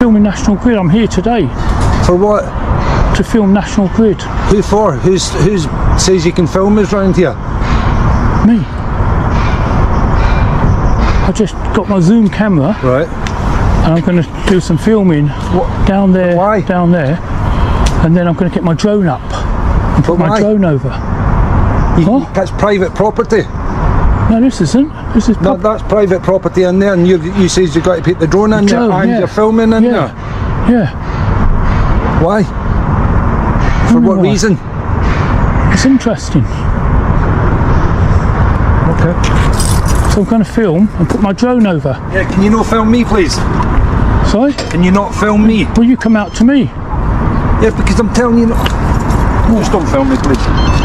Filming National Grid. I'm here today. For what? To film National Grid. Who for? Who says you can film us round here? Me. I just got my zoom camera. Right. And I'm going to do some filming down there. Why? Down there. And then I'm going to get my drone up and put my drone over. That's private property. No, this isn't. This is no, that's private property in there, and you says you've got to put the drone in there, and you're filming in there. Yeah. Why? For what reason? It's interesting. Okay. So I'm going to film and put my drone over. Yeah, can you not film me, please? Sorry? Can you not film me? Will you come out to me? Yeah, because I'm telling you not. Just don't film me, please.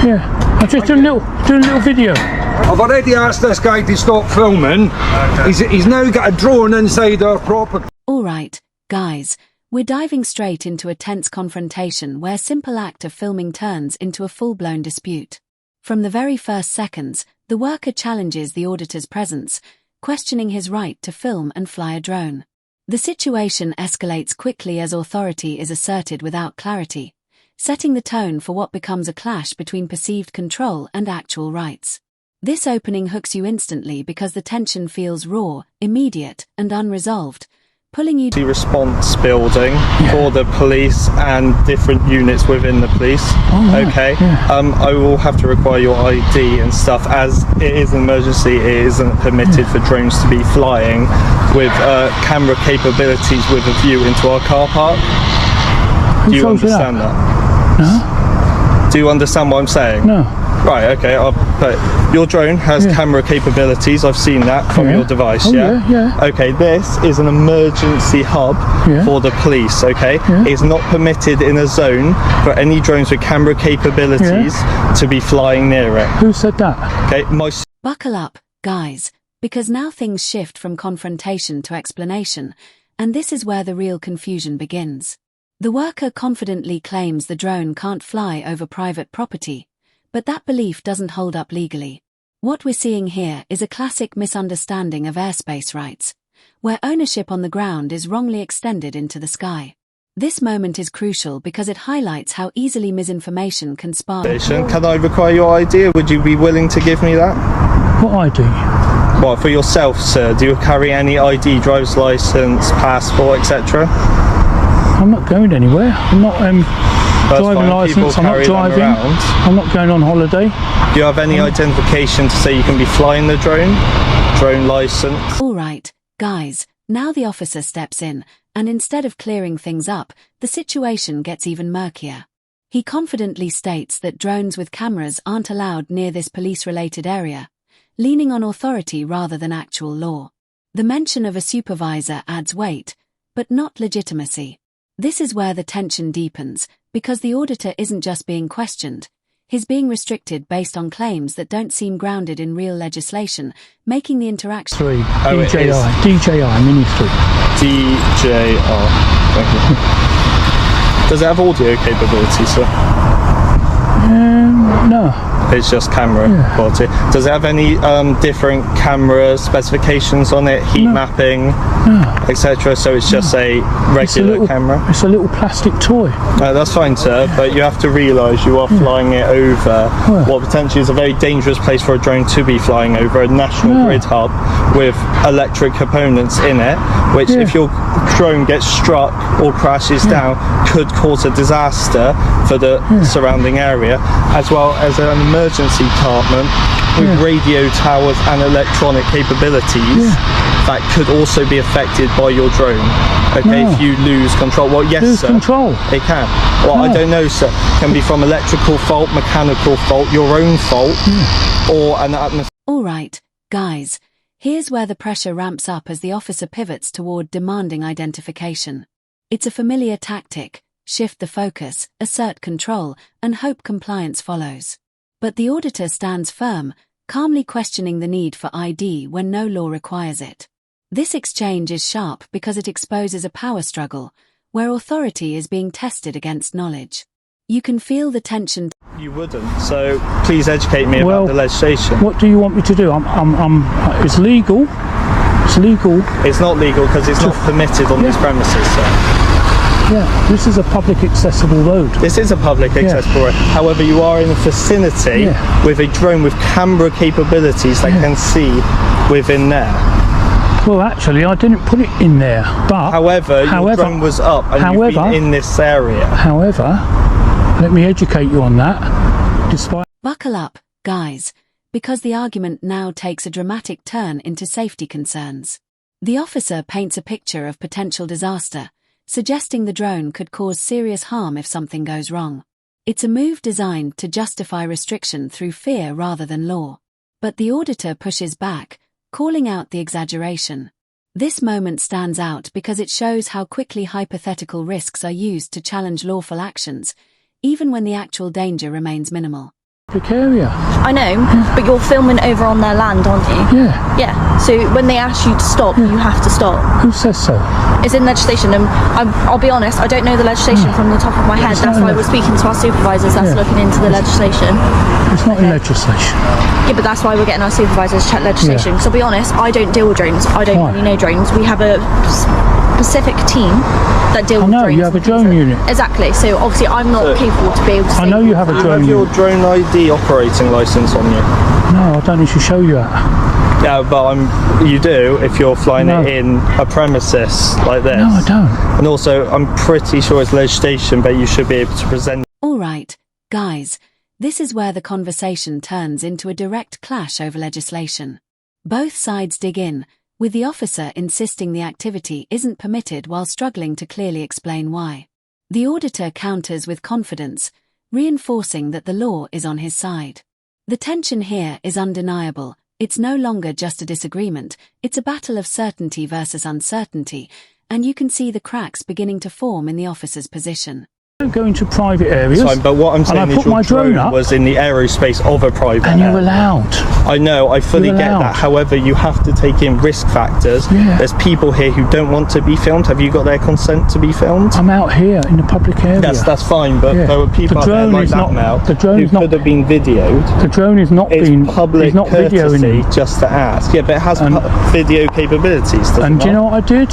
Yeah. I'm just doing a little video. I've already asked this guy to stop filming. Okay. He's now got a drone inside our property. Alright, guys, we're diving straight into a tense confrontation where a simple act of filming turns into a full-blown dispute. From the very first seconds, the worker challenges the auditor's presence, questioning his right to film and fly a drone. The situation escalates quickly as authority is asserted without clarity, setting the tone for what becomes a clash between perceived control and actual rights. This opening hooks you instantly because the tension feels raw, immediate, and unresolved, pulling you to response building for the police and different units within the police. Okay. I will have to require your ID and stuff, as it is an emergency. It isn't permitted for drones to be flying with camera capabilities with a view into our car park. Do you understand that? No. Do you understand what I'm saying? No. Right, okay, your drone has camera capabilities, I've seen that from your device, Okay, this is an emergency hub for the police, okay? It's not permitted in a zone for any drones with camera capabilities to be flying near it. Who said that? Okay, Buckle up, guys, because now things shift from confrontation to explanation, and this is where the real confusion begins. The worker confidently claims the drone can't fly over private property, but that belief doesn't hold up legally. What we're seeing here is a classic misunderstanding of airspace rights, where ownership on the ground is wrongly extended into the sky. This moment is crucial because it highlights how easily misinformation can spark. Can I require your ID? Would you be willing to give me that? What ID? What, for yourself, sir? Do you carry any ID, driver's license, passport, etc.? I'm not going anywhere. I'm not driving license. I'm not driving. I'm not going on holiday. Do you have any identification to say you can be flying the drone? Drone license? Alright, guys, now the officer steps in, and instead of clearing things up, the situation gets even murkier. He confidently states that drones with cameras aren't allowed near this police-related area, leaning on authority rather than actual law. The mention of a supervisor adds weight, but not legitimacy. This is where the tension deepens, because the auditor isn't just being questioned, he's being restricted based on claims that don't seem grounded in real legislation, making the interaction... DJI Ministry. DJI. Thank you. Does it have audio capability, sir? No. It's just camera quality. Does it have any different camera specifications on it, heat mapping, etc.? So it's just a regular camera? It's a little plastic toy. That's fine, sir, but you have to realise you are flying it over what potentially is a very dangerous place for a drone to be flying over, a national grid hub with electric components in it, which if your drone gets struck or crashes down could cause a disaster for the surrounding area, as well as an emergency department with radio towers and electronic capabilities that could also be affected by your drone. Okay, if you lose control. Well, yes, lose sir. Control. It can. Well, I don't know, sir. Can be from electrical fault, mechanical fault, your own fault, or an atmosphere. Alright, guys, here's where the pressure ramps up as the officer pivots toward demanding identification. It's a familiar tactic: shift the focus, assert control, and hope compliance follows. But the auditor stands firm, calmly questioning the need for ID when no law requires it. This exchange is sharp because it exposes a power struggle, where authority is being tested against knowledge. You can feel the tension. You wouldn't, so please educate me about the legislation. What do you want me to do? It's legal, it's legal. It's not legal because it's not permitted on these premises, sir. Yeah, this is a public accessible road. This is a public accessible road. However, you are in a vicinity with a drone with camera capabilities that can see within there. Well, actually, I didn't put it in there, but... However, your drone was up and you've been in this area. However, let me educate you on that. Despite... Buckle up, guys, because the argument now takes a dramatic turn into safety concerns. The officer paints a picture of potential disaster, suggesting the drone could cause serious harm if something goes wrong. It's a move designed to justify restriction through fear rather than law. But the auditor pushes back, calling out the exaggeration. This moment stands out because it shows how quickly hypothetical risks are used to challenge lawful actions, even when the actual danger remains minimal. Area. I know, but you're filming over on their land, aren't you? Yeah. Yeah. So when they ask you to stop, you have to stop. Who says so? It's in legislation, and I'll be honest, I don't know the legislation from the top of my head. That's why we're speaking to our supervisors that's looking into the legislation. It's not in legislation. Yeah, but that's why we're getting our supervisors to check legislation. Because I'll be honest, I don't deal with drones. I don't really know drones. We have a specific team that deal with drones. You have a drone unit. Exactly. So obviously I'm not capable to be able to I know you have a drone unit. You have your drone ID operating license on you. No, I don't need to show you that. Yeah, but you do if you're flying it in a premises like this. No, I don't. And also, I'm pretty sure it's legislation, but you should be able to present. All right, guys, this is where the conversation turns into a direct clash over legislation. Both sides dig in, with the officer insisting the activity isn't permitted while struggling to clearly explain why. The auditor counters with confidence, reinforcing that the law is on his side. The tension here is undeniable. It's no longer just a disagreement, it's a battle of certainty versus uncertainty, and you can see the cracks beginning to form in the officer's position. I don't go into private areas. Fine, but what I'm saying is your drone was in the aerospace of a private and area. you're allowed. I know, I fully get that. However, you have to take in risk factors. Yeah. There's people here who don't want to be filmed. Have you got their consent to be filmed? I'm out here in the public area. Yes, that's fine, but there were people out there like that now who could have been videoed. The drone is not being public courtesy just to ask. Yeah, but it has video capabilities, and do you know what I did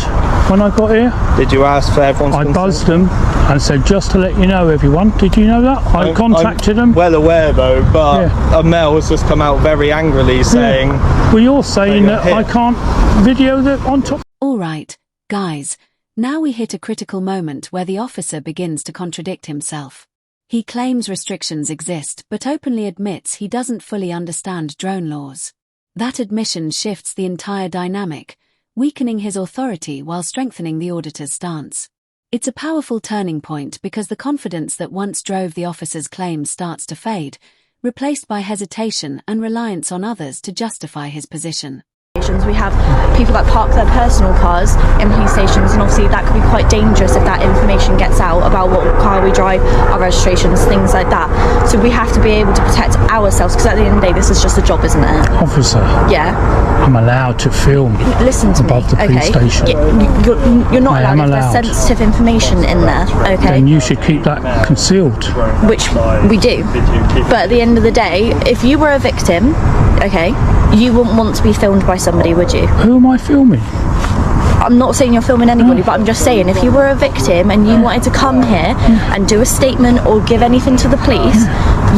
when I got here? Did you ask for everyone's consent? I buzzed them and said, just to let you know, everyone. Did you know that? I contacted them. Well aware though, but a male has just come out very angrily saying... Well, you're saying that I can't video that on top... All right, guys, now we hit a critical moment where the officer begins to contradict himself. He claims restrictions exist, but openly admits he doesn't fully understand drone laws. That admission shifts the entire dynamic, weakening his authority while strengthening the auditor's stance. It's a powerful turning point because the confidence that once drove the officer's claims starts to fade, replaced by hesitation and reliance on others to justify his position. We have people that park their personal cars in police stations, and obviously that could be quite dangerous if that information gets out about what car we drive, our registrations, things like that. So we have to be able to protect ourselves, because at the end of the day this is just a job, isn't it? Officer, yeah, I'm allowed to film. Listen to above me, the police station. You're not allowed if there's sensitive information in there, okay? Then you should keep that concealed. Which we do. But at the end of the day, if you were a victim, okay, you wouldn't want to be filmed by somebody, would you? Who am I filming? I'm not saying you're filming anybody, but I'm just saying if you were a victim and you wanted to come here and do a statement or give anything to the police,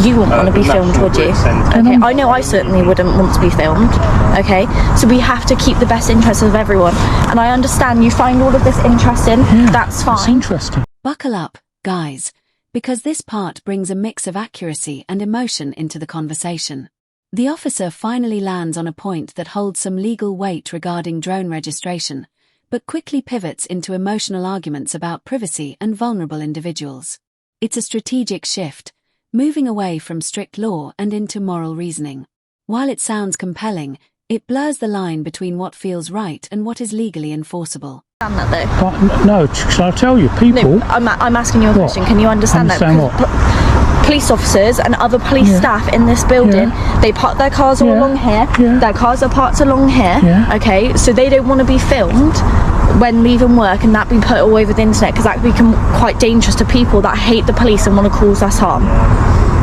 you wouldn't want to be filmed, would you? Okay, I know I certainly wouldn't want to be filmed, okay? So we have to keep the best interests of everyone. And I understand you find all of this interesting, that's fine. It's interesting. Buckle up, guys, because this part brings a mix of accuracy and emotion into the conversation. The officer finally lands on a point that holds some legal weight regarding drone registration, but quickly pivots into emotional arguments about privacy and vulnerable individuals. It's a strategic shift, moving away from strict law and into moral reasoning. While it sounds compelling, it blurs the line between what feels right and what is legally enforceable. That though. But, no, shall I tell you, people... No, I'm asking you a question. Can you understand that? Police officers and other police staff in this building, they park their cars all along here, their cars are parked along here, okay, so they don't want to be filmed when leaving work and that be put all over the internet, because that can become quite dangerous to people that hate the police and want to cause us harm.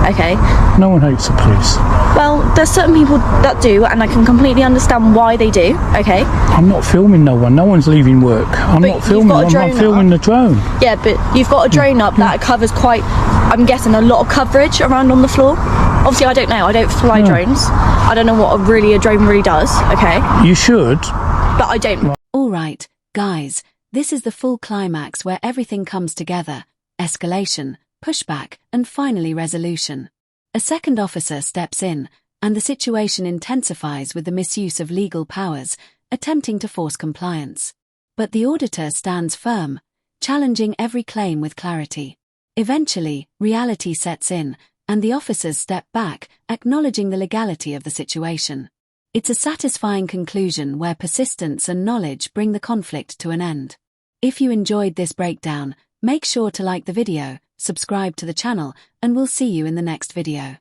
Okay? No one hates the police. Well, there's certain people that do, and I can completely understand why they do, okay? I'm not filming no one. No one's leaving work. I'm But not you've filming. got a I'm drone not filming the drone. Yeah, but you've got a drone up that covers quite, I'm guessing, a lot of coverage around on the floor. Obviously, I don't know. I don't fly drones. I don't know what a drone really does, okay? You should. But I don't. Alright, guys, this is the full climax where everything comes together: escalation, pushback, and finally resolution. A second officer steps in, and the situation intensifies with the misuse of legal powers, attempting to force compliance. But the auditor stands firm, challenging every claim with clarity. Eventually, reality sets in, and the officers step back, acknowledging the legality of the situation. It's a satisfying conclusion where persistence and knowledge bring the conflict to an end. If you enjoyed this breakdown, make sure to like the video, subscribe to the channel, and we'll see you in the next video.